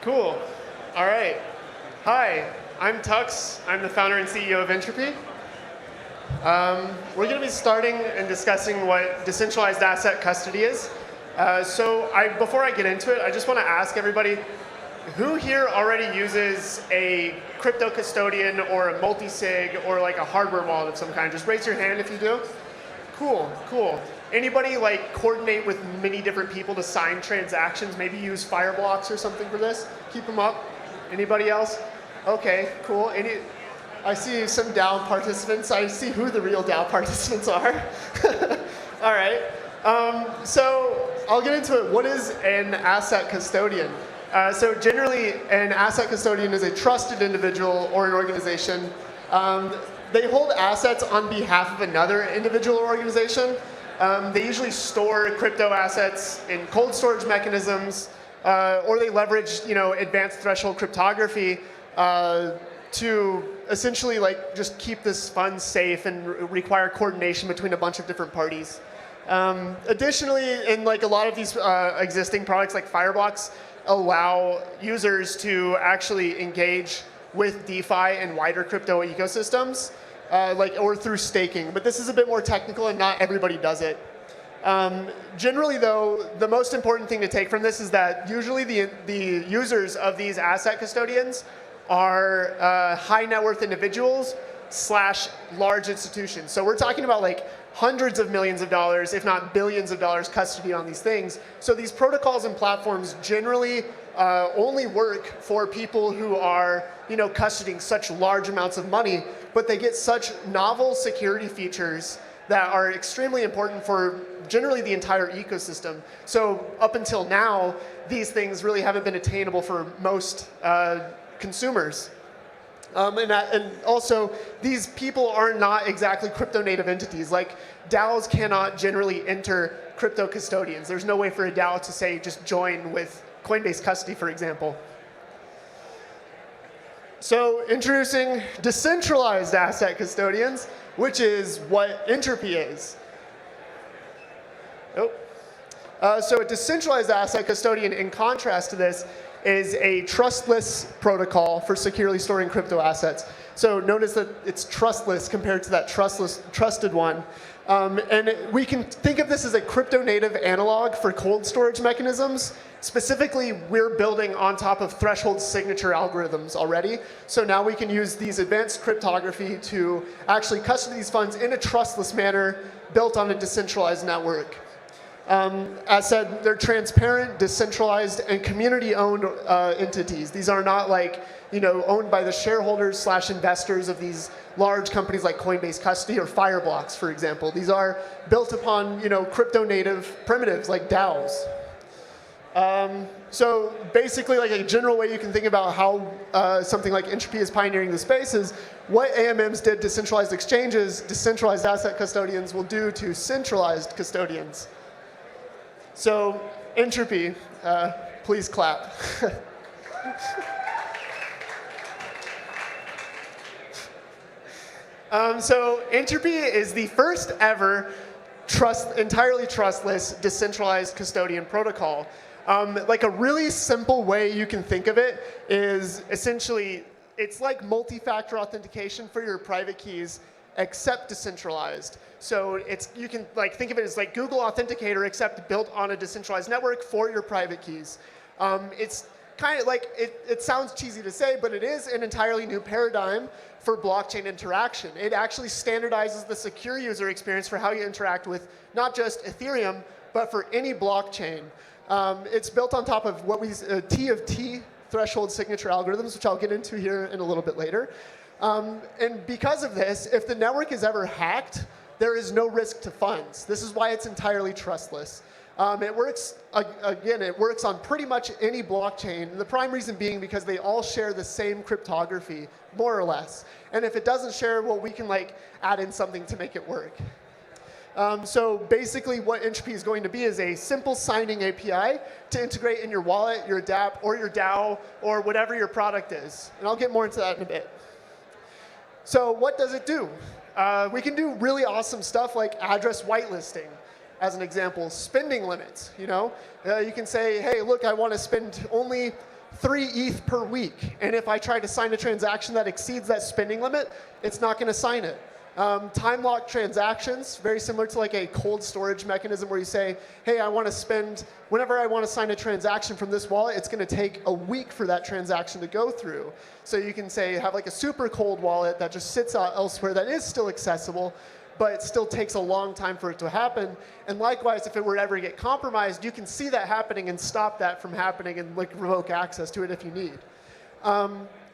Cool. All right. Hi, I'm Tux. I'm the founder and CEO of Entropy. We're going to be starting and discussing what decentralized asset custody is. Before I get into it, I just want to ask everybody, who here already uses a crypto custodian or a multi-sig or like a hardware wallet of some kind? Just raise your hand if you do. Cool, cool. Anybody like coordinate with many different people to sign transactions? Maybe use Fireblocks or something for this? Keep them up. Anybody else? Okay, cool. I see some DAO participants. I see who the real DAO participants are. All right. So I'll get into it. What is an asset custodian? So generally, an asset custodian is a trusted individual or an organization. They hold assets on behalf of another individual or organization. They usually store crypto assets in cold storage mechanisms, or they leverage, advanced threshold cryptography to essentially just keep this fund safe and require coordination between a bunch of different parties. Additionally, in a lot of these existing products like Fireblocks allow users to actually engage with DeFi and wider crypto ecosystems, or through staking. But this is a bit more technical and not everybody does it. Generally though, the most important thing to take from this is that usually the users of these asset custodians are high net worth individuals / large institutions. So we're talking about hundreds of millions of dollars, if not billions of dollars custody on these things. So these protocols and platforms generally only work for people who are custodying such large amounts of money, but they get such novel security features that are extremely important for generally the entire ecosystem. So up until now, these things really haven't been attainable for most consumers. And also, these people are not exactly crypto native entities. Like DAOs cannot generally enter crypto custodians. There's no way for a DAO to say just join with Coinbase custody, for example. So introducing decentralized asset custodians, which is what Entropy is. So a decentralized asset custodian, in contrast to this, is a trustless protocol for securely storing crypto assets. So notice that it's trustless compared to that trusted one. And we can think of this as a crypto native analog for cold storage mechanisms. Specifically, we're building on top of threshold signature algorithms already. So now we can use these advanced cryptography to actually custody these funds in a trustless manner built on a decentralized network. As said, they're transparent, decentralized, and community-owned entities. These are not owned by the shareholders / investors of these large companies like Coinbase Custody or Fireblocks, for example. These are built upon crypto-native primitives like DAOs. So basically, a general way you can think about how something like Entropy is pioneering the space is what AMMs did to centralized exchanges, decentralized asset custodians will do to centralized custodians. So Entropy, please clap. So Entropy is the first ever entirely trustless decentralized custodian protocol. A really simple way you can think of it is essentially, it's like multi-factor authentication for your private keys except decentralized. So you can like think of it as like Google Authenticator, except built on a decentralized network for your private keys. It's kind of like, it sounds cheesy to say, but it is an entirely new paradigm for blockchain interaction. It actually standardizes the secure user experience for how you interact with not just Ethereum, but for any blockchain. It's built on top of what we T of T threshold signature algorithms, which I'll get into here in a little bit later. And because of this, if the network is ever hacked, there is no risk to funds. This is why it's entirely trustless. It works, again, it works on pretty much any blockchain. The prime reason being because they all share the same cryptography, more or less. And if it doesn't share, well, we can like add in something to make it work. So basically what Entropy is going to be is a simple signing API to integrate in your wallet, your dApp, or your DAO, or whatever your product is. And I'll get more into that in a bit. So what does it do? We can do really awesome stuff like address whitelisting. As an example, spending limits. You know, you can say, hey, look, I want to spend only 3 ETH per week. And if I try to sign a transaction that exceeds that spending limit, it's not going to sign it. Time locked transactions, very similar to like a cold storage mechanism where you say, hey, I want to spend, whenever I want to sign a transaction from this wallet, it's going to take a week for that transaction to go through. So you can say, have like a super cold wallet that just sits out elsewhere that is still accessible, but it still takes a long time for it to happen. And likewise, if it were to ever get compromised, you can see that happening and stop that from happening and like revoke access to it if you need.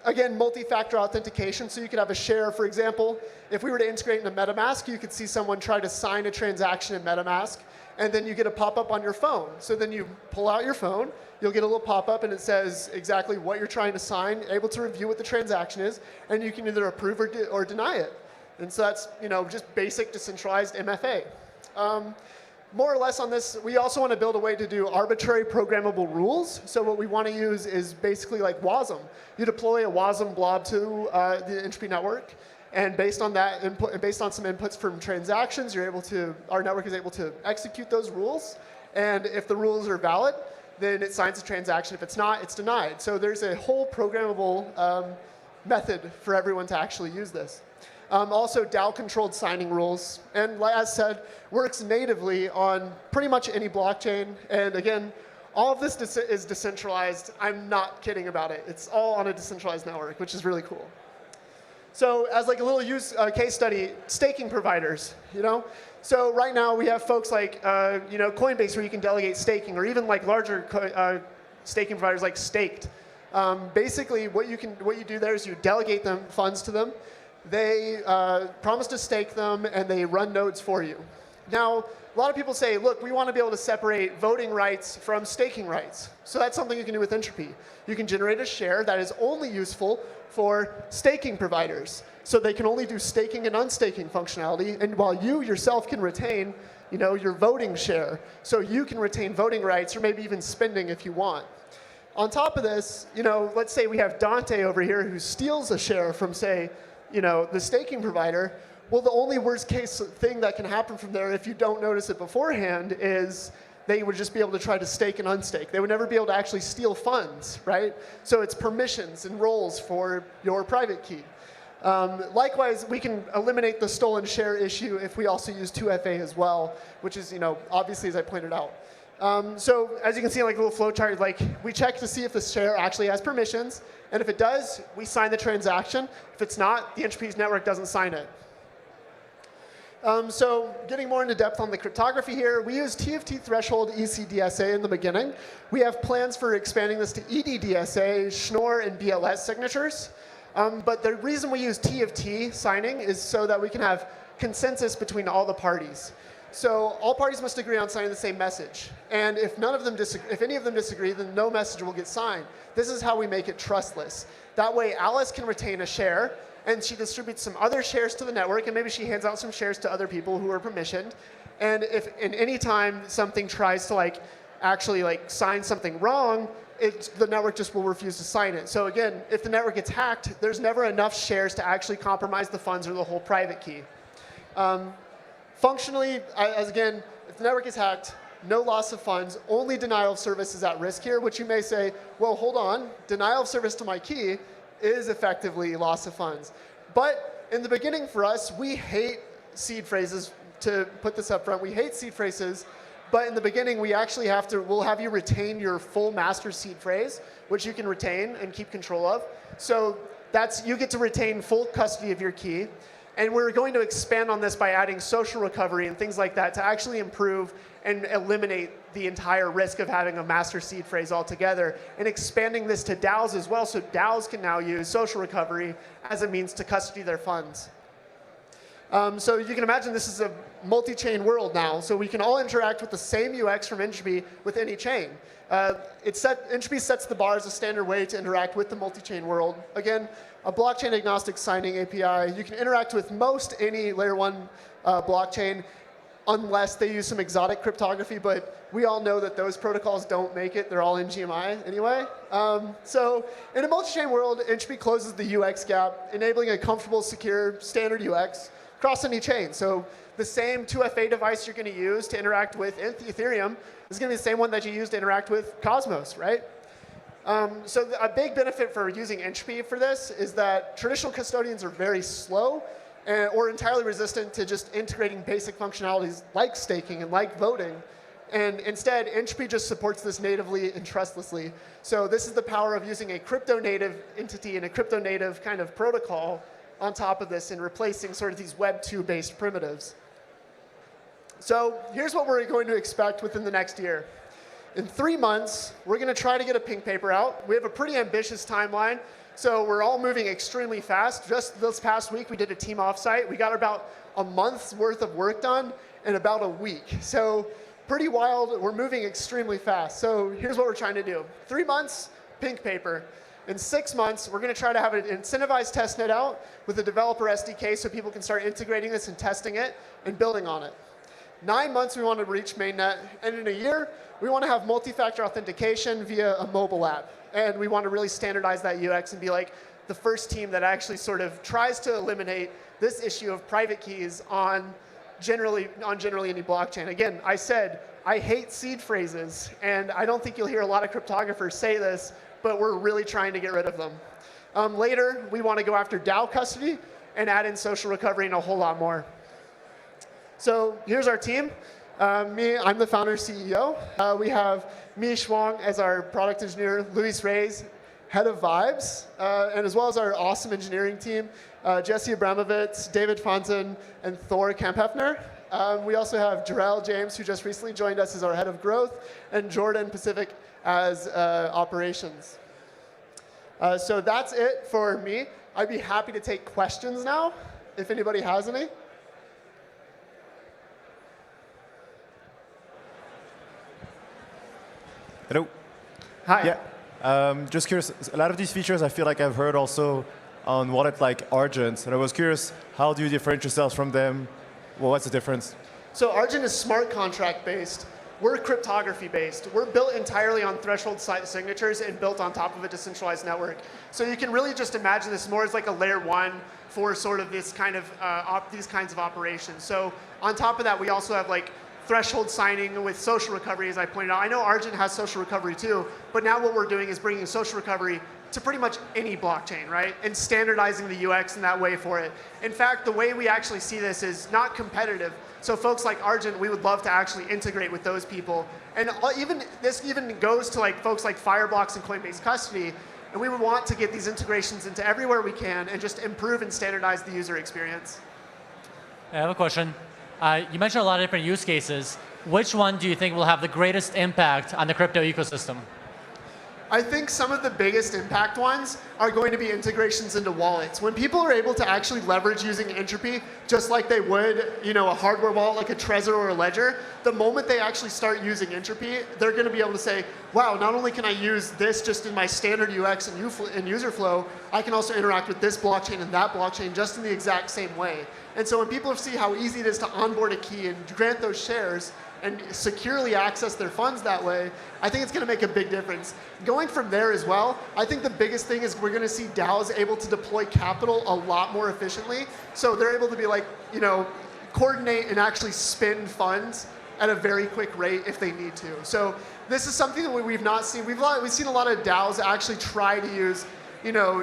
Again, multi-factor authentication, so you could have a share, for example. If we were to integrate into MetaMask, you could see someone try to sign a transaction in MetaMask, and then you get a pop-up on your phone. So then you pull out your phone, you'll get a little pop-up, and it says exactly what you're trying to sign, able to review what the transaction is, and you can either approve or deny it. And so that's, you know, just basic decentralized MFA. More or less on this, we also want to build a way to do arbitrary programmable rules. So what we want to use is basically like WASM. You deploy a WASM blob to the Entropy network, and based on that input, and based on some inputs from transactions, our network is able to execute those rules. And if the rules are valid, then it signs a transaction. If it's not, it's denied. So there's a whole programmable method for everyone to actually use this. Also, DAO-controlled signing rules. And as said, works natively on pretty much any blockchain. And again, all of this is decentralized. I'm not kidding about it. It's all on a decentralized network, which is really cool. So as like a little case study, staking providers, you know? So right now we have folks like you know, Coinbase where you can delegate staking, or even like larger staking providers like Staked. Basically, what you do there is you delegate funds to them. They promise to stake them, and they run nodes for you. Now, a lot of people say, look, we want to be able to separate voting rights from staking rights. So that's something you can do with Entropy. You can generate a share that is only useful for staking providers. So they can only do staking and unstaking functionality, and while you yourself can retain, you know, your voting share. So you can retain voting rights, or maybe even spending if you want. On top of this, you know, let's say we have Dante over here who steals a share from, say, you know, the staking provider. Well, the only worst case thing that can happen from there, if you don't notice it beforehand, is they would just be able to try to stake and unstake. They would never be able to actually steal funds, right? So it's permissions and roles for your private key. Likewise, we can eliminate the stolen share issue if we also use 2FA as well, which is, you know, obviously, as I pointed out. So as you can see, like a little flow chart, like we check to see if the share actually has permissions, and if it does, we sign the transaction. If it's not, the Entropy's network doesn't sign it. So getting more into depth on the cryptography here, we use TFT threshold ECDSA in the beginning. We have plans for expanding this to EDDSA, Schnorr, and BLS signatures. But the reason we use TFT signing is so that we can have consensus between all the parties. So all parties must agree on signing the same message. And if any of them disagree, then no message will get signed. This is how we make it trustless. That way, Alice can retain a share, and she distributes some other shares to the network, and maybe she hands out some shares to other people who are permissioned. And if in any time something tries to actually sign something wrong, the network just will refuse to sign it. So again, if the network gets hacked, there's never enough shares to actually compromise the funds or the whole private key. Functionally, again, if the network is hacked, no loss of funds, only denial of service is at risk here, which you may say, well, hold on, denial of service to my key is effectively loss of funds. But in the beginning for us, we hate seed phrases. To put this up front, we hate seed phrases. But in the beginning, we'll have you retain your full master seed phrase, which you can retain and keep control of. So you get to retain full custody of your key. And we're going to expand on this by adding social recovery and things like that to actually improve and eliminate the entire risk of having a master seed phrase altogether, and expanding this to DAOs as well, so DAOs can now use social recovery as a means to custody their funds. So you can imagine this is a multi-chain world now, so we can all interact with the same UX from Entropy with any chain. Entropy sets the bar as a standard way to interact with the multi-chain world. Again, a blockchain agnostic signing API. You can interact with most any layer 1 blockchain unless they use some exotic cryptography, but we all know that those protocols don't make it. They're all in GMI anyway. So in a multi-chain world, Entropy closes the UX gap, enabling a comfortable, secure, standard UX across any chain. So the same 2FA device you're going to use to interact with Ethereum is going to be the same one that you use to interact with Cosmos, right? So a big benefit for using Entropy for this is that traditional custodians are very slow or entirely resistant to just integrating basic functionalities like staking and like voting. And instead, Entropy just supports this natively and trustlessly. So this is the power of using a crypto-native entity and a crypto-native kind of protocol on top of this and replacing sort of these Web 2-based primitives. So here's what we're going to expect within the next year. In 3 months, we're going to try to get a pink paper out. We have a pretty ambitious timeline, so we're all moving extremely fast. Just this past week, we did a team offsite. We got about a month's worth of work done in about a week. So pretty wild. We're moving extremely fast. So here's what we're trying to do. 3 months, pink paper. In 6 months, we're going to try to have an incentivized testnet out with a developer SDK so people can start integrating this and testing it and building on it. 9 months, we want to reach mainnet. And in a year, we want to have multi-factor authentication via a mobile app. And we want to really standardize that UX and be like the first team that actually sort of tries to eliminate this issue of private keys on generally any blockchain. Again, I said I hate seed phrases. And I don't think you'll hear a lot of cryptographers say this, but we're really trying to get rid of them. Later, we want to go after DAO custody and add in social recovery and a whole lot more. So here's our team. I'm the founder CEO. We have Mi Shuang as our product engineer, Luis Reyes, head of Vibes, and as well as our awesome engineering team, Jesse Abramovitz, David Fonson, and Thor Kamphefner. We also have Jarrell James, who just recently joined us as our head of growth, and Jordan Pacific as operations. So that's it for me. I'd be happy to take questions now, if anybody has any. Hello. Hi. Yeah. Just curious, a lot of these features I feel like I've heard also on wallet like Argent, and I was curious, how do you differentiate yourselves from them? Well, what's the difference? So Argent is smart contract based. We're cryptography based. We're built entirely on threshold signatures and built on top of a decentralized network. So you can really just imagine this more as like a layer 1 for sort of this kind of these kinds of operations. So on top of that, we also have like threshold signing with social recovery, as I pointed out. I know Argent has social recovery too, but now what we're doing is bringing social recovery to pretty much any blockchain, right? And standardizing the UX in that way for it. In fact, the way we actually see this is not competitive. So folks like Argent, we would love to actually integrate with those people. And this even goes to like folks like Fireblocks and Coinbase Custody. And we would want to get these integrations into everywhere we can and just improve and standardize the user experience. I have a question. You mentioned a lot of different use cases. Which one do you think will have the greatest impact on the crypto ecosystem? I think some of the biggest impact ones are going to be integrations into wallets. When people are able to actually leverage using Entropy, just like they would, a hardware wallet like a Trezor or a Ledger, the moment they actually start using Entropy, they're going to be able to say, wow, not only can I use this just in my standard UX and user flow, I can also interact with this blockchain and that blockchain just in the exact same way. And so when people see how easy it is to onboard a key and grant those shares, and securely access their funds that way, I think it's going to make a big difference. Going from there as well, I think the biggest thing is we're going to see DAOs able to deploy capital a lot more efficiently. So they're able to be like, coordinate and actually spend funds at a very quick rate if they need to. So this is something that we've not seen. We've seen a lot of DAOs actually try to use,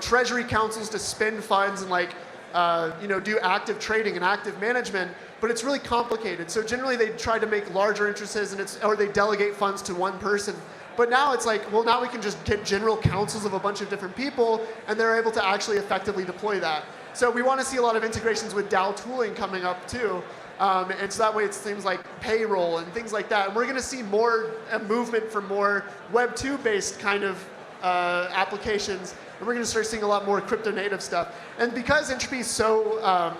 treasury councils to spend funds and like do active trading and active management, but it's really complicated. So generally they try to make larger interests or they delegate funds to one person. But now it's like, well, now we can just get general councils of a bunch of different people, and they're able to actually effectively deploy that. So we want to see a lot of integrations with DAO tooling coming up too. And so that way it's things like payroll and things like that. And we're going to see more movement for more Web 2 based kind of applications. And we're going to start seeing a lot more crypto native stuff. And because Entropy is so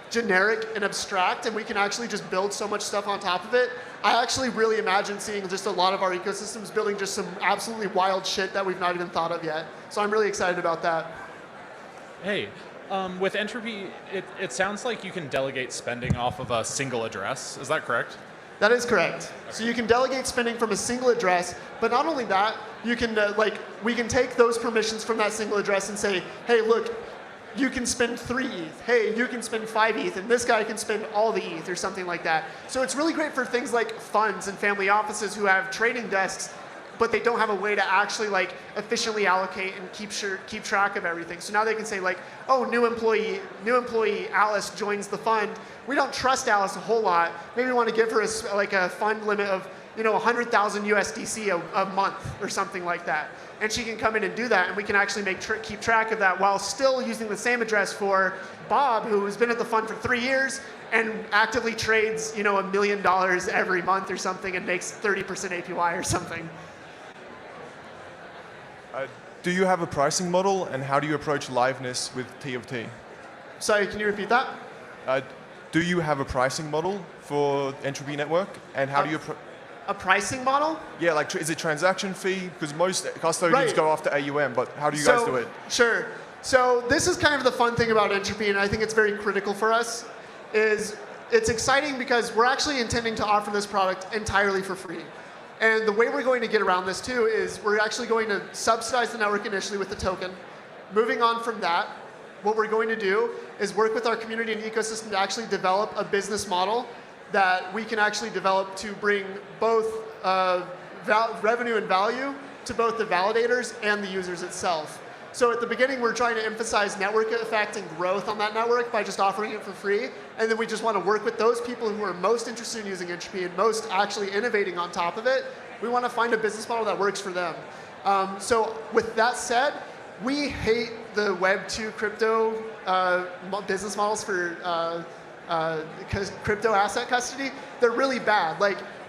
generic and abstract, and we can actually just build so much stuff on top of it, I actually really imagine seeing just a lot of our ecosystems building just some absolutely wild shit that we've not even thought of yet. So I'm really excited about that. Hey, with Entropy, it sounds like you can delegate spending off of a single address. Is that correct? That is correct. So you can delegate spending from a single address, but not only that, you can we can take those permissions from that single address and say, hey, look, you can spend 3 ETH. Hey, you can spend 5 ETH, and this guy can spend all the ETH or something like that. So it's really great for things like funds and family offices who have trading desks, but they don't have a way to actually efficiently allocate and keep track of everything. So now they can say oh, new employee Alice joins the fund. We don't trust Alice a whole lot. Maybe we want to give her a fund limit of 100,000 USDC a month or something like that. And she can come in and do that, and we can actually keep track of that while still using the same address for Bob, who has been at the fund for 3 years and actively trades $1 million every month or something and makes 30% APY or something. Do you have a pricing model, and how do you approach liveness with T of T? Sorry, can you repeat that? Do you have a pricing model for Entropy Network, and how do you a pricing model? Yeah, is it transaction fee? Because most custodians go after AUM, but how do you guys do it? Sure. So this is kind of the fun thing about Entropy, and I think it's very critical for us, is it's exciting because we're actually intending to offer this product entirely for free. And the way we're going to get around this too is we're actually going to subsidize the network initially with the token. Moving on from that, what we're going to do is work with our community and ecosystem to actually develop a business model that we can actually develop to bring both revenue and value to both the validators and the users itself. So at the beginning, we're trying to emphasize network effect and growth on that network by just offering it for free. And then we just want to work with those people who are most interested in using Entropy and most actually innovating on top of it. We want to find a business model that works for them. So with that said, we hate the Web 2 crypto business models for crypto asset custody. They're really bad.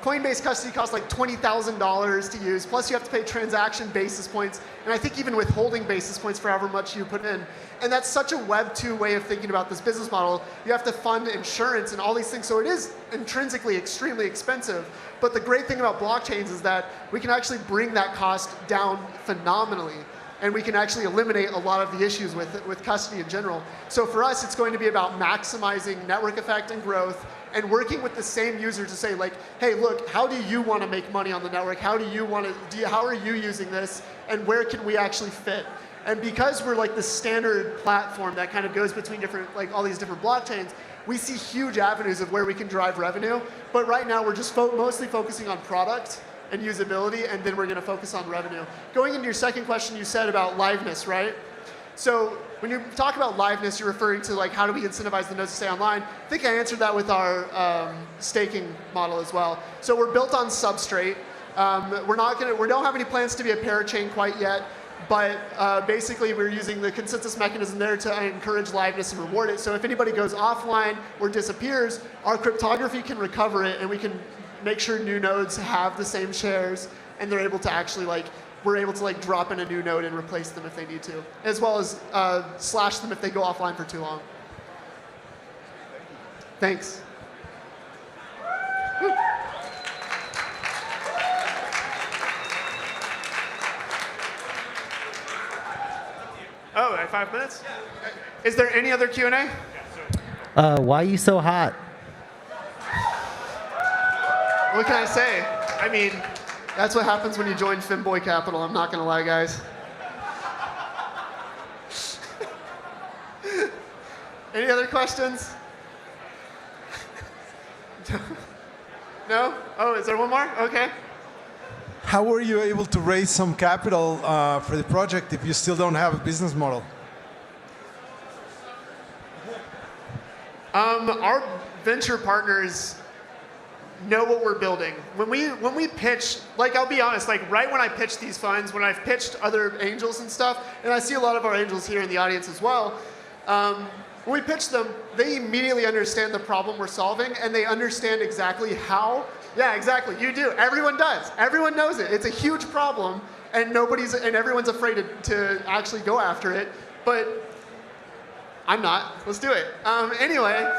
Coinbase custody costs $20,000 to use, plus you have to pay transaction basis points, and I think even withholding basis points for however much you put in. And that's such a Web 2 way of thinking about this business model. You have to fund insurance and all these things, so it is intrinsically extremely expensive. But the great thing about blockchains is that we can actually bring that cost down phenomenally, and we can actually eliminate a lot of the issues with custody in general. So for us, it's going to be about maximizing network effect and growth, and working with the same user to say hey, look, how do you want to make money on the network? How are you using this? And where can we actually fit? And because we're the standard platform that kind of goes between different, all these different blockchains, we see huge avenues of where we can drive revenue. But right now, we're just mostly focusing on product and usability, and then we're going to focus on revenue. Going into your second question, you said about liveness, right? So when you talk about liveness, you're referring to how do we incentivize the nodes to stay online? I think I answered that with our staking model as well. So we're built on Substrate. We don't have any plans to be a parachain quite yet, but basically we're using the consensus mechanism there to encourage liveness and reward it. So if anybody goes offline or disappears, our cryptography can recover it, and we can make sure new nodes have the same shares, and they're able to actually we're able to drop in a new node and replace them if they need to, as well as slash them if they go offline for too long. Thanks. Oh, I have 5 minutes? Is there any other Q&A? Why are you so hot? What can I say? I mean, that's what happens when you join Femboy Capital. I'm not going to lie, guys. Any other questions? No? Oh, is there one more? Okay. How were you able to raise some capital for the project if you still don't have a business model? Our venture partners know what we're building. When we pitch, like I'll be honest, like right when I pitch these funds, when I've pitched other angels and stuff, and I see a lot of our angels here in the audience as well, when we pitch them, they immediately understand the problem we're solving, and they understand exactly how. Yeah, exactly. You do. Everyone does. Everyone knows it. It's a huge problem, and everyone's afraid to actually go after it. But I'm not. Let's do it. Anyway,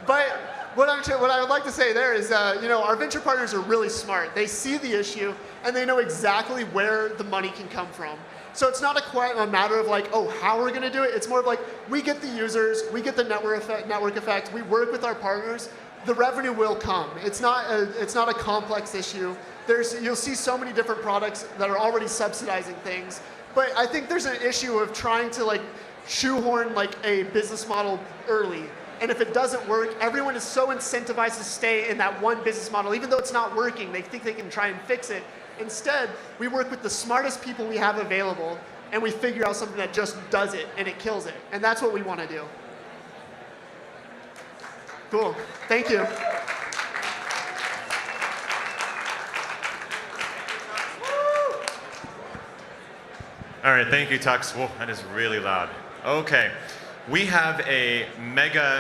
but what I would like to say there is, our venture partners are really smart. They see the issue, and they know exactly where the money can come from. So it's not a matter of like, oh, how we're going to do it. It's more of like, we get the users, we get the network effect, we work with our partners, the revenue will come. It's not a complex issue. You'll see so many different products that are already subsidizing things. But I think there's an issue of trying to like shoehorn like a business model early. And if it doesn't work, everyone is so incentivized to stay in that one business model. Even though it's not working, they think they can try and fix it. Instead, we work with the smartest people we have available, and we figure out something that just does it, and it kills it. And that's what we want to do. Cool. Thank you. All right, thank you, Tux. Whoa, that is really loud. Okay, we have a mega